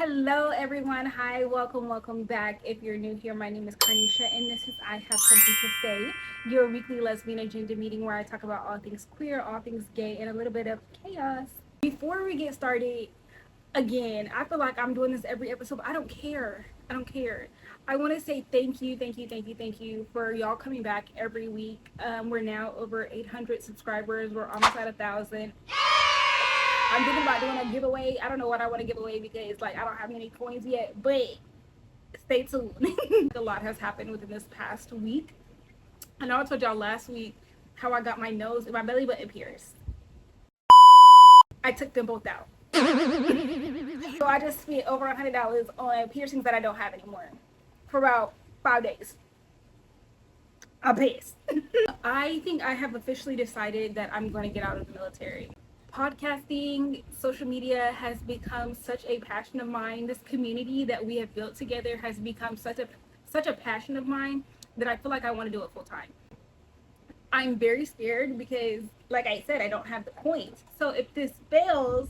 Hello everyone. Hi, welcome back. If you're new here, my name is Carlneesha and this is I Have Something to Say, your weekly lesbian agenda meeting where I talk about all things queer, all things gay, and a little bit of chaos. Before we get started, again, I feel like I'm doing this every episode, but I don't care. I want to say thank you for y'all coming back every week. We're now over 800 subscribers. We're almost at 1,000. I'm thinking about doing a giveaway. I don't know what I want to give away because I don't have many coins yet, but stay tuned. A lot has happened within this past week. I know I told y'all last week how I got my nose and my belly button pierced. I took them both out. So I just spent over $100 on piercings that I don't have anymore for about 5 days. I'm pissed. I think I have officially decided that I'm going to get out of the military. Podcasting, social media has become such a passion of mine. This community that we have built together has become such a passion of mine that I feel like I want to do it full time. I'm very scared because, like I said, I don't have the coins. So if this fails,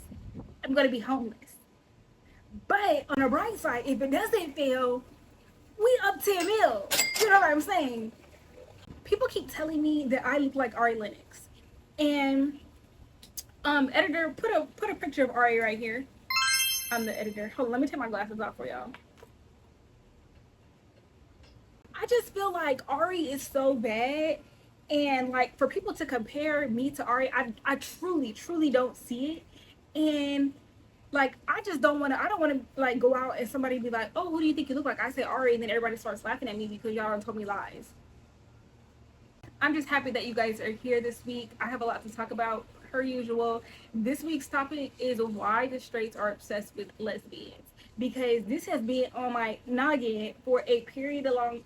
I'm going to be homeless. But on the bright side, if it doesn't fail, we up 10 mil. You know what I'm saying? People keep telling me that I look like Ari Lennox. And editor, put a picture of Ari right here. I'm the editor. Hold on, let me take my glasses off for y'all. I just feel like Ari is so bad, and like for people to compare me to Ari, I truly don't see it. And like I just don't want to. I don't want to like go out and somebody be like, "Oh, who do you think you look like?" I say Ari, and then everybody starts laughing at me because y'all told me lies. I'm just happy that you guys are here this week. I have a lot to talk about, per usual. This week's topic is why the straights are obsessed with lesbians, because this has been on my noggin for a long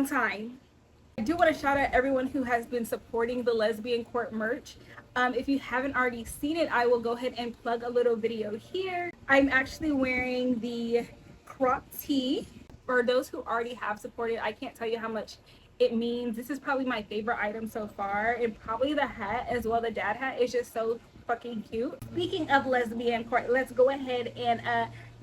time. I do want to shout out everyone who has been supporting the lesbian court merch. If you haven't already seen it, I will go ahead and plug a little video here. I'm actually wearing the crop tee. For those who already have supported, I can't tell you how much it means. This is probably my favorite item so far, and probably the hat as well. The dad hat is just so fucking cute. Speaking of lesbian court, let's go ahead and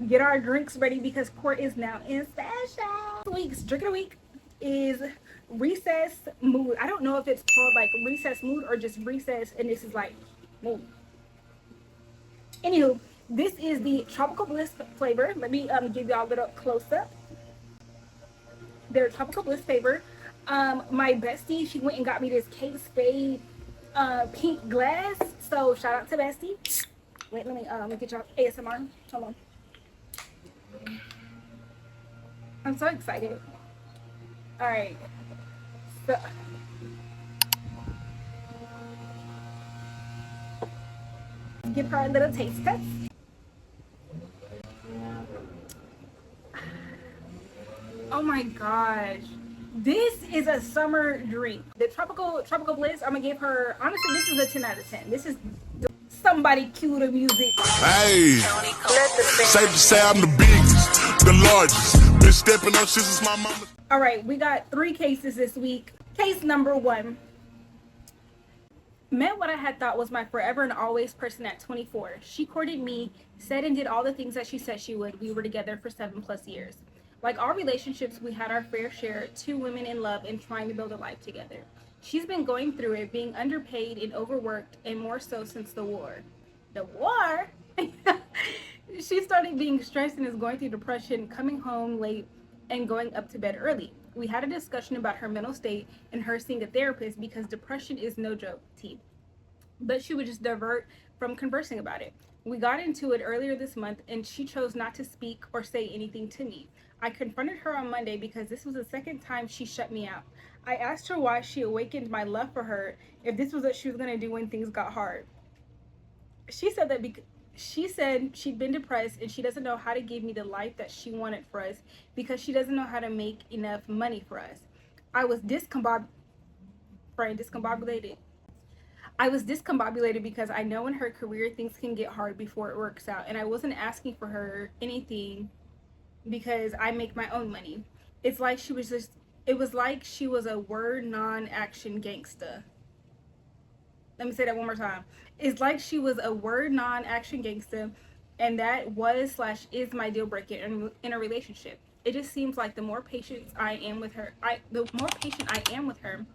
get our drinks ready because court is now in session. This week's drink of the week is recess mood. I don't know if it's called like recess mood or just recess, and this is like mood. Anywho, this is the tropical bliss flavor. Let me give y'all a little close up. Their tropical bliss flavor. My bestie, she went and got me this Kate Spade pink glass. So shout out to bestie. Wait, let me get y'all ASMR. Hold on. I'm so excited. All right. So give her a little taste test. Oh my gosh, this is a summer drink. The tropical bliss, I'm gonna give her, honestly, this is a 10 out of 10. This is somebody cue the music. Hey, safe to say I'm the biggest, the largest. Been stepping up since my mama. All right, we got 3 cases this week. Case number 1. Met what I had thought was my forever and always person at 24. She courted me, said and did all the things that she said she would. We were together for 7+ years. Like all relationships, we had our fair share, 2 women in love and trying to build a life together. She's been going through it, being underpaid and overworked, and more so since the war. The war? She started being stressed and is going through depression, coming home late and going up to bed early. We had a discussion about her mental state and her seeing a therapist because depression is no joke, T. But she would just divert from conversing about it. We got into it earlier this month and she chose not to speak or say anything to me. I confronted her on Monday because this was the second time she shut me out. I asked her why she awakened my love for her if this was what she was going to do when things got hard. She said she'd been depressed and she doesn't know how to give me the life that she wanted for us because she doesn't know how to make enough money for us. I was discombobulated. I was discombobulated because I know in her career things can get hard before it works out, and I wasn't asking for her anything because I make my own money. It was like she was a word non-action gangsta. Let me say that one more time. It's like she was a word non-action gangster, and that was slash is my deal breaker in a relationship. It just seems like the more patient I am with her, the more patient I am with her,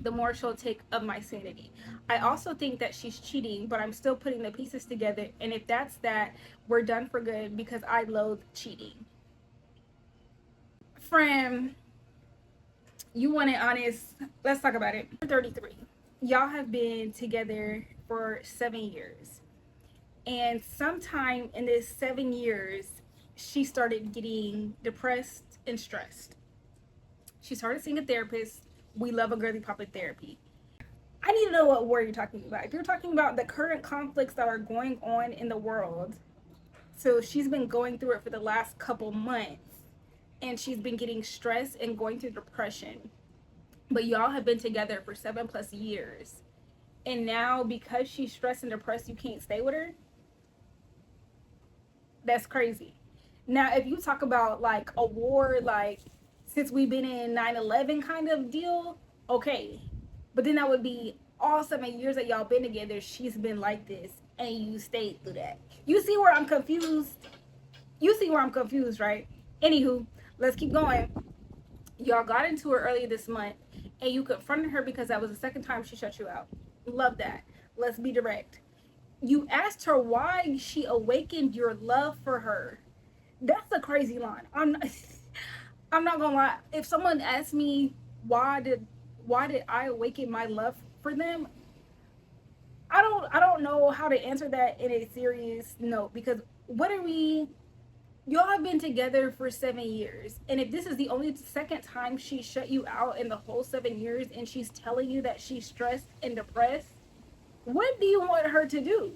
the more she'll take of my sanity. I also think that she's cheating, but I'm still putting the pieces together. And if that's that, we're done for good because I loathe cheating. Friend, you want it honest? Let's talk about it. 33. Y'all have been together for 7 years. And sometime in this 7 years, she started getting depressed and stressed. She started seeing a therapist. We love a girly public therapy. I need to know what war you're talking about. If you're talking about the current conflicts that are going on in the world, so she's been going through it for the last couple months, and she's been getting stressed and going through depression. But y'all have been together for 7+ years. And now because she's stressed and depressed, you can't stay with her? That's crazy. Now, if you talk about like a war, like since we've been in 9/11 kind of deal, okay. But then that would be all 7 years that y'all been together, she's been like this, and you stayed through that. You see where I'm confused? You see where I'm confused, right? Anywho, let's keep going. Y'all got into it earlier this month, and you confronted her because that was the second time she shut you out. Love that. Let's be direct. You asked her why she awakened your love for her. That's a crazy line. I'm not gonna lie. If someone asked me why did I awaken my love for them, I don't know how to answer that in a serious note, because what are we, y'all have been together for 7 years, and if this is the only second time she shut you out in the whole 7 years and she's telling you that she's stressed and depressed, what do you want her to do?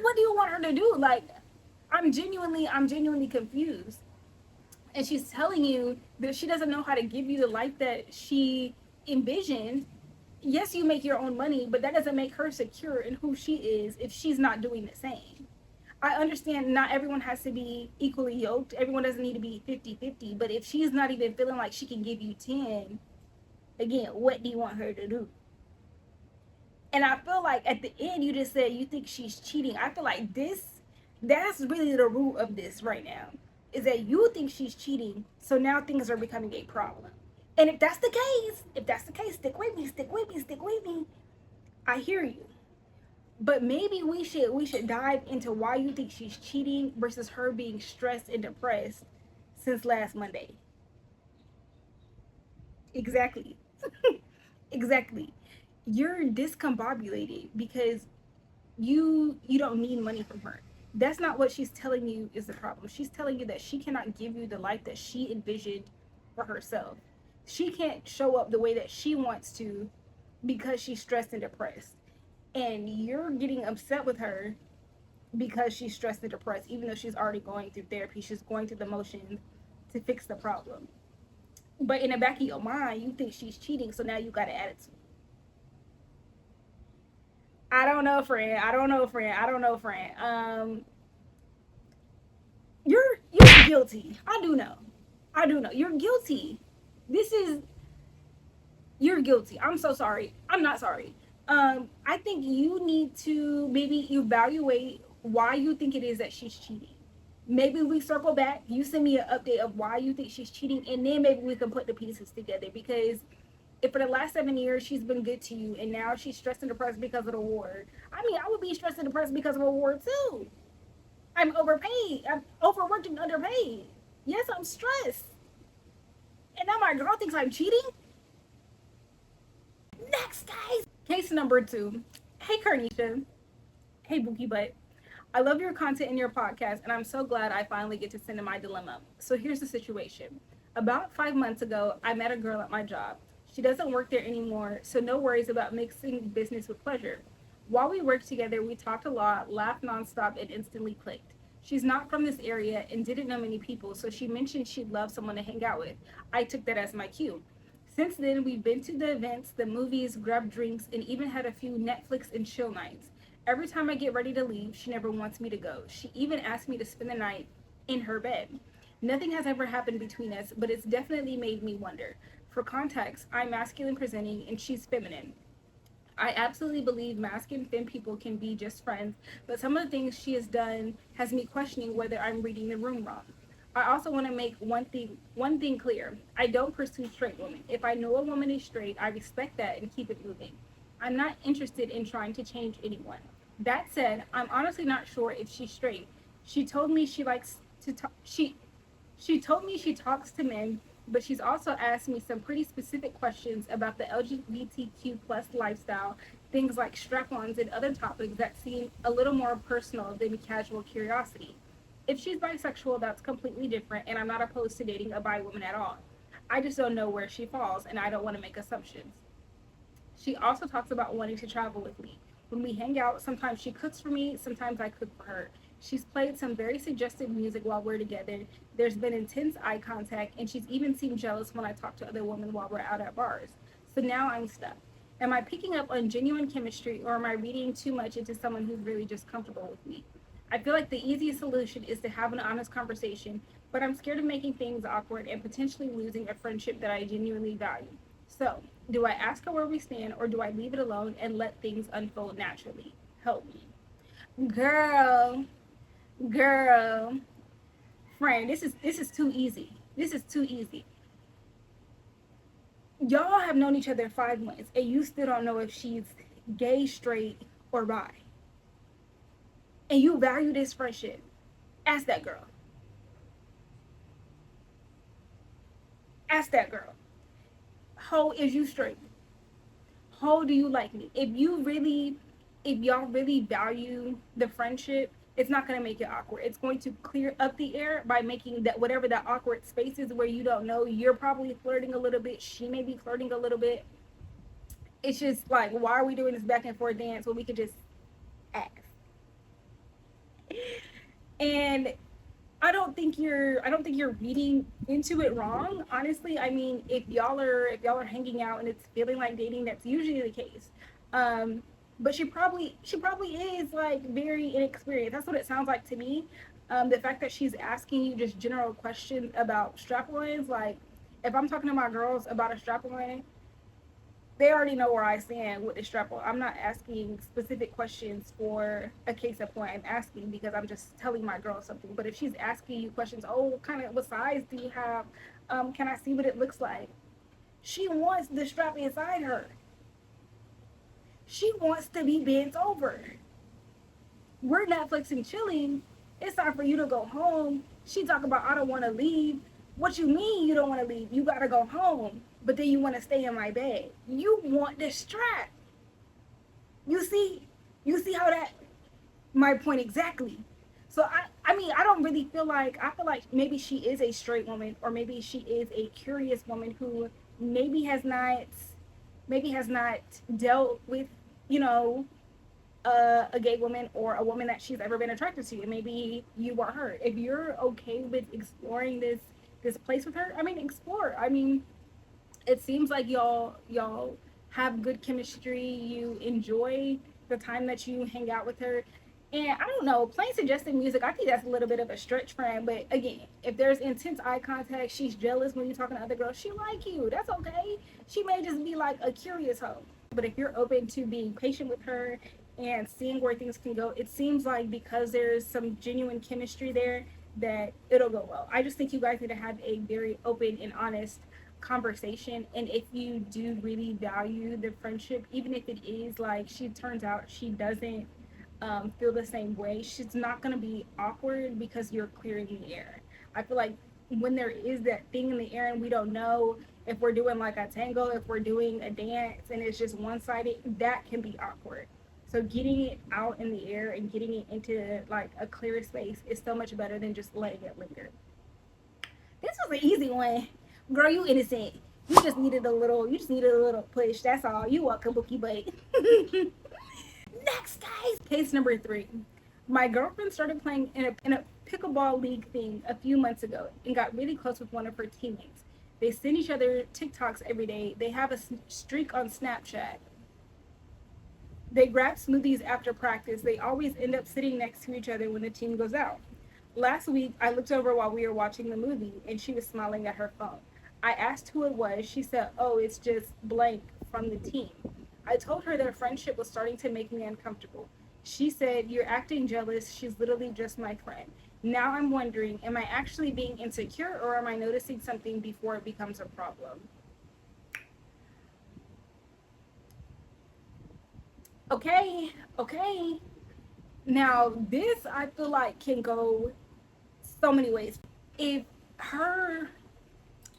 What do you want her to do? Like, I'm genuinely confused. And she's telling you that she doesn't know how to give you the life that she envisioned. Yes, you make your own money, but that doesn't make her secure in who she is if she's not doing the same. I understand not everyone has to be equally yoked. Everyone doesn't need to be 50-50. But if she's not even feeling like she can give you 10, again, what do you want her to do? And I feel like at the end, you just said you think she's cheating. I feel like that's really the root of this right now, is that you think she's cheating. So now things are becoming a problem. And if that's the case, stick with me. I hear you. But maybe we should dive into why you think she's cheating versus her being stressed and depressed since last Monday. Exactly. Exactly. You're discombobulated because you don't need money from her. That's not what she's telling you is the problem. She's telling you that she cannot give you the life that she envisioned for herself. She can't show up the way that she wants to because she's stressed and depressed. And you're getting upset with her because she's stressed and depressed, even though she's already going through therapy. She's going through the motions to fix the problem. But in the back of your mind, you think she's cheating, so now you got an attitude. I don't know, friend. You're guilty. I do know. You're guilty. This is You're guilty. I'm so sorry. I'm not sorry. I think you need to maybe evaluate why you think it is that she's cheating. Maybe we circle back. You send me an update of why you think she's cheating, and then maybe we can put the pieces together. Because if for the last 7 years she's been good to you, and now she's stressed and depressed because of the war, I mean, I would be stressed and depressed because of a war too. I'm overpaid. I'm overworked and underpaid. Yes, I'm stressed. And now my girl thinks I'm cheating? Next, guys. Case number 2. Hey, carlneesha. Hey, Bookie Butt. I love your content and your podcast, and I'm so glad I finally get to send in my dilemma. So here's the situation. About 5 months ago, I met a girl at my job. She doesn't work there anymore, so no worries about mixing business with pleasure. While we worked together, we talked a lot, laughed nonstop, and instantly clicked. She's not from this area and didn't know many people, so she mentioned she'd love someone to hang out with. I took that as my cue. Since then, we've been to the events, the movies, grabbed drinks, and even had a few Netflix and chill nights. Every time I get ready to leave, she never wants me to go. She even asked me to spend the night in her bed. Nothing has ever happened between us, but it's definitely made me wonder. For context, I'm masculine presenting and she's feminine. I absolutely believe masculine and femme people can be just friends, but some of the things she has done has me questioning whether I'm reading the room wrong. I also want to make one thing clear. I don't pursue straight women. If I know a woman is straight, I respect that and keep it moving. I'm not interested in trying to change anyone. That said, I'm honestly not sure if she's straight. She told me she likes to talk. She told me she talks to men, but she's also asked me some pretty specific questions about the LGBTQ plus lifestyle, things like strap-ons and other topics that seem a little more personal than casual curiosity. If she's bisexual, that's completely different, and I'm not opposed to dating a bi woman at all. I just don't know where she falls, and I don't want to make assumptions. She also talks about wanting to travel with me. When we hang out, sometimes she cooks for me, sometimes I cook for her. She's played some very suggestive music while we're together. There's been intense eye contact, and she's even seemed jealous when I talk to other women while we're out at bars. So now I'm stuck. Am I picking up on genuine chemistry, or am I reading too much into someone who's really just comfortable with me? I feel like the easiest solution is to have an honest conversation, but I'm scared of making things awkward and potentially losing a friendship that I genuinely value. So, do I ask her where we stand, or do I leave it alone and let things unfold naturally? Help me. Girl, girl, friend, this is too easy. This is too easy. Y'all have known each other 5 months and you still don't know if she's gay, straight, or bi. And you value this friendship. Ask that girl. Ask that girl. How is you straight? How do you like me? If y'all really value the friendship, it's not going to make it awkward. It's going to clear up the air by making that whatever that awkward space is where you don't know, you're probably flirting a little bit, she may be flirting a little bit. It's just like, why are we doing this back and forth dance when we could just ask? And I don't think you're reading into it wrong. Honestly, I mean, if y'all are hanging out and it's feeling like dating, that's usually the case. Um, but she probably is like very inexperienced. That's what it sounds like to me. The fact that she's asking you just general questions about strap-ons, like if I'm talking to my girls about a strap-on, they already know where I stand with the strap on. I'm not asking specific questions for a case of point. I'm asking because I'm just telling my girl something. But if she's asking you questions, oh, what size do you have? Can I see what it looks like? She wants the strap inside her. She wants to be bent over. We're Netflix and chilling. It's time for you to go home. She talk about I don't want to leave. What you mean you don't want to leave? You gotta go home, but then you want to stay in my bed. You want the strap. You see, you see how that my point exactly. So I mean I don't really feel like I feel like maybe she is a straight woman or maybe she is a curious woman who maybe has not dealt with you know a gay woman or a woman that she's ever been attracted to, and maybe you are her. If you're okay with exploring this place with her, I mean, explore. I mean, it seems like y'all have good chemistry. You enjoy the time that you hang out with her. And I don't know, playing suggested music, I think that's a little bit of a stretch, friend. But again, if there's intense eye contact, she's jealous when you're talking to other girls, she like you. That's okay. She may just be like a curious hoe. But if you're open to being patient with her and seeing where things can go, it seems like because there's some genuine chemistry there that it'll go well. I just think you guys need to have a very open and honest conversation. And if you do really value the friendship, even if it is like she turns out she doesn't feel the same way, she's not going to be awkward because you're clearing the air. I feel like when there is that thing in the air and we don't know if we're doing like a tango, if we're doing a dance and it's just one-sided, that can be awkward. So getting it out in the air and getting it into like a clear space is so much better than just letting it linger. This was an easy one. Girl, you innocent. You just needed a little push. That's all. You welcome, Bookie Butt. Next, guys. Case number 3. My girlfriend started playing in a pickleball league thing a few months ago and got really close with one of her teammates. They send each other TikToks every day. They have a streak on Snapchat. They grab smoothies after practice. They always end up sitting next to each other when the team goes out. Last week, I looked over while we were watching the movie and she was smiling at her phone. I asked who it was. She said, "Oh, it's just blank from the team." I told her their friendship was starting to make me uncomfortable. She said, "You're acting jealous. She's literally just my friend." Now I'm wondering, am I actually being insecure or am I noticing something before it becomes a problem? Okay, okay. Now, this I feel like can go so many ways. If her,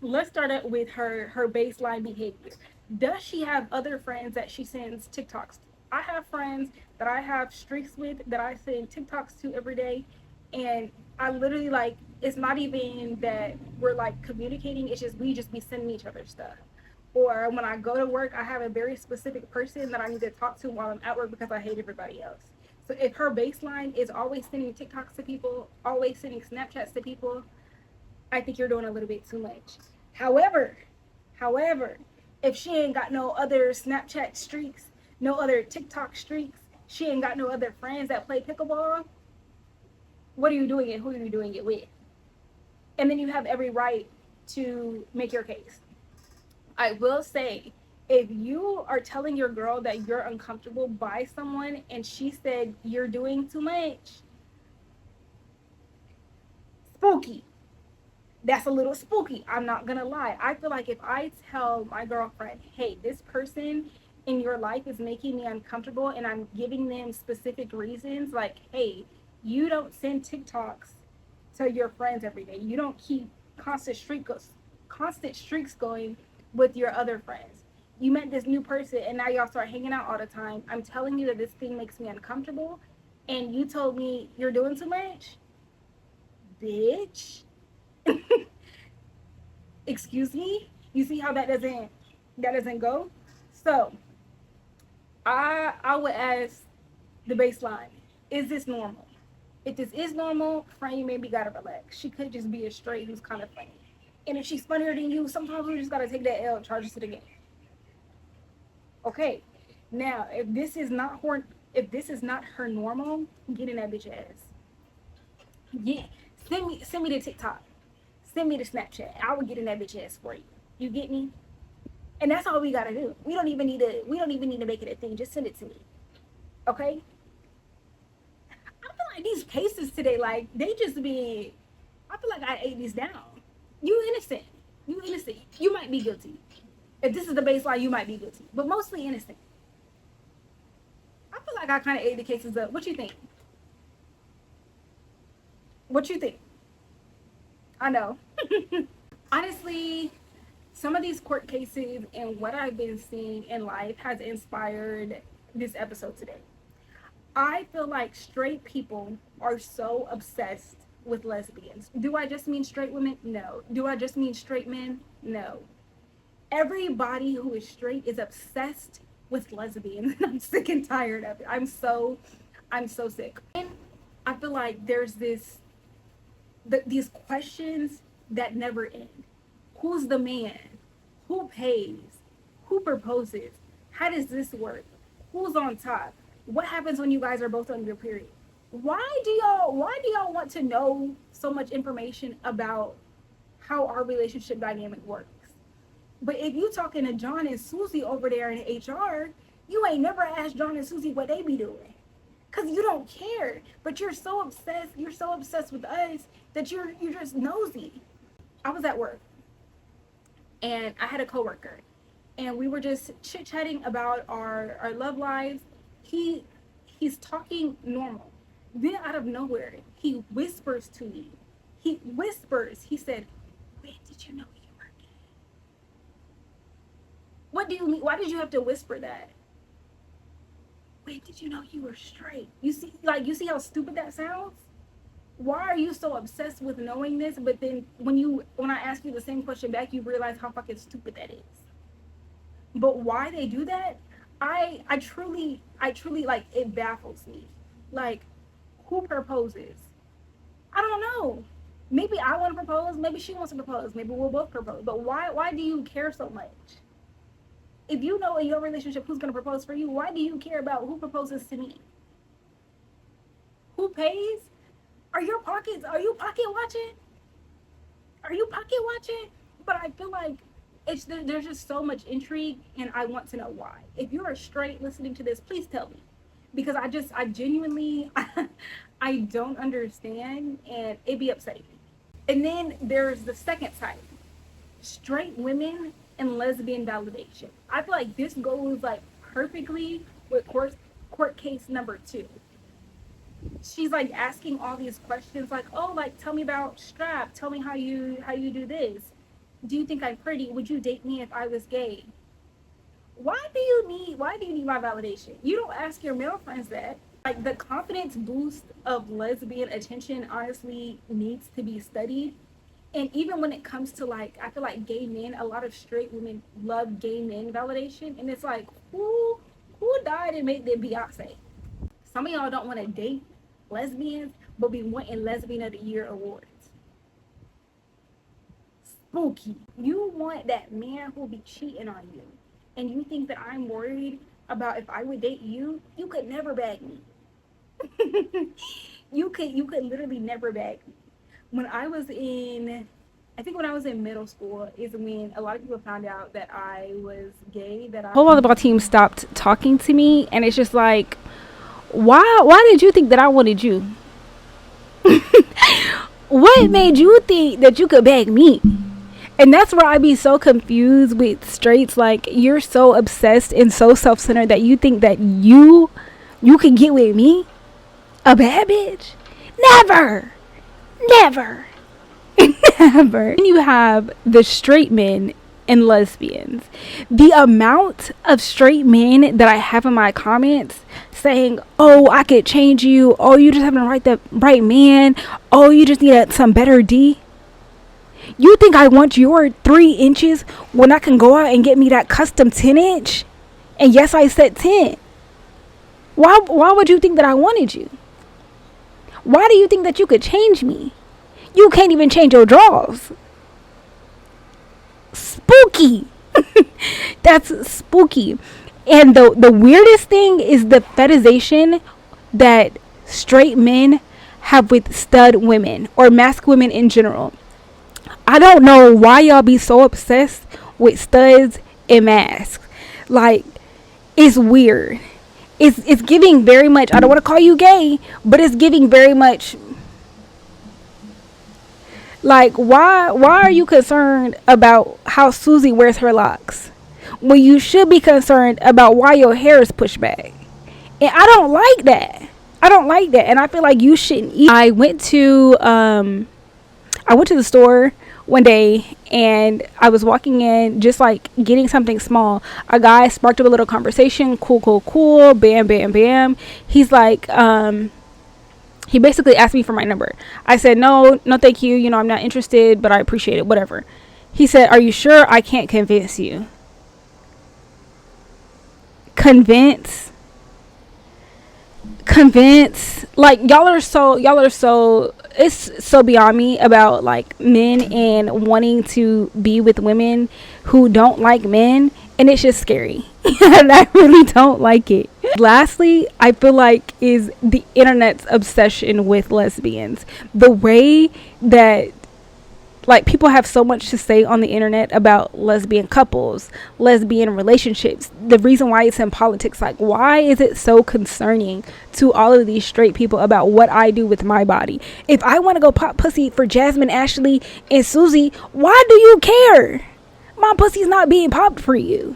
let's start out with her baseline behavior. Does she have other friends that she sends TikToks to? I have friends that I have streaks with that I send TikToks to every day, and I literally like it's not even that we're like communicating. It's just we just be sending each other stuff. Or when I go to work, I have a very specific person that I need to talk to while I'm at work because I hate everybody else. So if her baseline is always sending TikToks to people, always sending Snapchats to people, I think you're doing a little bit too much. However, however, if she ain't got no other Snapchat streaks, no other TikTok streaks, she ain't got no other friends that play pickleball, what are you doing it? Who are you doing it with? And then you have every right to make your case. I will say, if you are telling your girl that you're uncomfortable by someone and she said you're doing too much, spooky. That's a little spooky. I'm not gonna lie. I feel like if I tell my girlfriend, hey, this person in your life is making me uncomfortable and I'm giving them specific reasons, like, hey, you don't send TikToks to your friends every day. You don't keep constant constant streaks going with your other friends. You met this new person and now y'all start hanging out all the time. I'm telling you that this thing makes me uncomfortable and you told me you're doing too much. Bitch. Excuse me. You see how that doesn't go? So I would ask the baseline, is this normal? If this is normal, friend, you maybe gotta relax. She could just be a straight who's kind of funny. And if she's funnier than you, sometimes we just gotta take that L, charge it to the game. Okay. Now, if this is not her normal, get in that bitch ass. Yeah. Send me the TikTok. Send me the Snapchat. I will get in that bitch ass for you. You get me? And that's all we gotta do. We don't even need to make it a thing. Just send it to me. Okay? I feel like these cases today, like they just be I feel like I ate these down. You innocent. You innocent. You might be guilty. If this is the baseline, you might be guilty. But mostly innocent. I feel like I kinda ate the cases up. What you think? What you think? I know. Honestly, some of these court cases and what I've been seeing in life has inspired this episode today. I feel like straight people are so obsessed with lesbians. Do I just mean straight women? No. Do I just mean straight men? No. Everybody who is straight is obsessed with lesbians. I'm sick and tired of it. I'm so sick. And I feel like there's these questions that never end. Who's the man? Who pays? Who proposes? How does this work? Who's on top? What happens when you guys are both on your period? Why do y'all want to know so much information about how our relationship dynamic works? But if you talking to John and Susie over there in HR, you ain't never asked John and Susie what they be doing. Cause you don't care. But you're so obsessed with us that you're just nosy. I was at work and I had a coworker and we were just chit chatting about our love lives. He's talking normal. Then out of nowhere, he whispers to me. He whispers. He said, "When did you know you were gay?" What do you mean? Why did you have to whisper that? When did you know you were straight? You see how stupid that sounds? Why are you so obsessed with knowing this? But then when I ask you the same question back, you realize how fucking stupid that is. But why they do that, I truly like it baffles me. Like, who proposes? I don't know. Maybe I want to propose. Maybe she wants to propose. Maybe we'll both propose. But why do you care so much? If you know in your relationship who's gonna propose for you, why do you care about who proposes to me? Who pays? Are you pocket watching? Are you pocket watching? But I feel like there's just so much intrigue, and I want to know why. If you're a straight listening to this, please tell me, because I genuinely I don't understand, and it be upsetting me. And then there's the second side, straight women and lesbian validation. I feel like this goes like perfectly with court case number 2. She's like asking all these questions like, oh, like, tell me about strap, tell me how you do this, do you think I'm pretty, would you date me if I was gay? Why do you need my validation? You don't ask your male friends that. Like, the confidence boost of lesbian attention honestly needs to be studied. And even when it comes to, like, I feel like gay men, a lot of straight women love gay men validation, and it's like, who died and made them Beyonce? Some of y'all don't want to date lesbians, but be wanting Lesbian of the Year awards. Spooky. You want that man who'll be cheating on you, and you think that I'm worried about if I would date you? You could never bag me. you could literally never bag me. When I was in middle school is when a lot of people found out that I was gay. That I whole volleyball team stopped talking to me, and it's just like, why did you think that I wanted you? What made you think that you could bag me? And that's where I be so confused with straights. Like, you're so obsessed and so self-centered that you think that you can get with me, a bad bitch. Never. Never. And you have the straight men and lesbians. The amount of straight men that I have in my comments saying, oh, I could change you, oh, you just haven't the right man, oh, you just need some better D. You think I want your 3 inches when I can go out and get me that custom 10-inch? And yes, I said 10. Why would you think that I wanted you? Why do you think that you could change me? You can't even change your drawers. Spooky. That's spooky. And the weirdest thing is the fetishization that straight men have with stud women or mask women in general. I don't know why y'all be so obsessed with studs and masks. Like, it's weird. It's giving very much, I don't want to call you gay, but it's giving very much, like, why are you concerned about how Susie wears her locks when you should be concerned about why your hair is pushed back? And I don't like that. And I feel like you shouldn't eat. I went to the store one day, and I was walking in, just like getting something small. A guy sparked up a little conversation. Cool. Bam, bam, bam. He's like, he basically asked me for my number. I said, no, thank you. I'm not interested, but I appreciate it. Whatever. He said, are you sure? I can't convince you. Convince. Like, y'all are so it's so beyond me about like men and wanting to be with women who don't like men, and it's just scary. And I really don't like it. Lastly, I feel like is the internet's obsession with lesbians. The way that, like, people have so much to say on the internet about lesbian couples, lesbian relationships. The reason why it's in politics, like, why is it so concerning to all of these straight people about what I do with my body? If I want to go pop pussy for Jasmine, Ashley, and Susie, why do you care? My pussy's not being popped for you.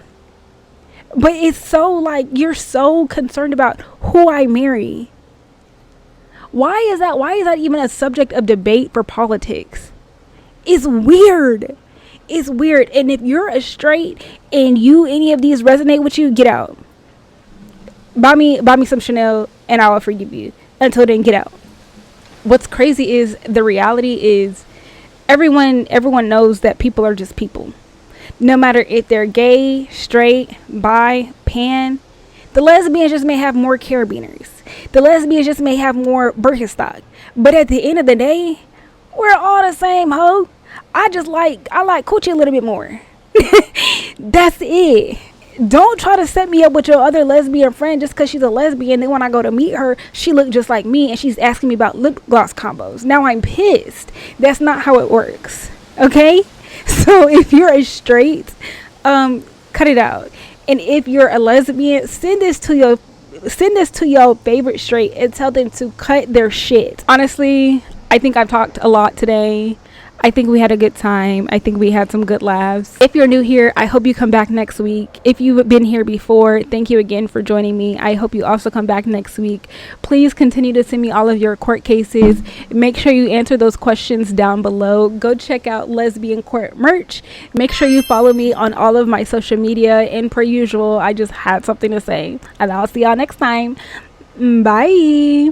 But it's so, like, you're so concerned about who I marry. Why is that even a subject of debate for politics? It's weird. And if you're a straight and any of these resonate with you, get out. Buy me some Chanel and I will forgive you. Until then, get out. What's crazy is the reality is everyone knows that people are just people. No matter if they're gay, straight, bi, pan. The lesbians just may have more carabiners. The lesbians just may have more Birkenstock. But at the end of the day, we're all the same, ho. I like coochie a little bit more. That's it. Don't try to set me up with your other lesbian friend just because she's a lesbian. Then when I go to meet her, she looked just like me and she's asking me about lip gloss combos. Now I'm pissed. That's not how it works. Okay? So if you're a straight, cut it out. And if you're a lesbian, send this to your favorite straight and tell them to cut their shit. Honestly, I think I've talked a lot today. I think we had a good time. I think we had some good laughs. If you're new here, I hope you come back next week. If you've been here before, thank you again for joining me. I hope you also come back next week. Please continue to send me all of your court cases. Make sure you answer those questions down below. Go check out Lesbian Court merch. Make sure you follow me on all of my social media. And per usual, I just had something to say. And I'll see y'all next time. Bye.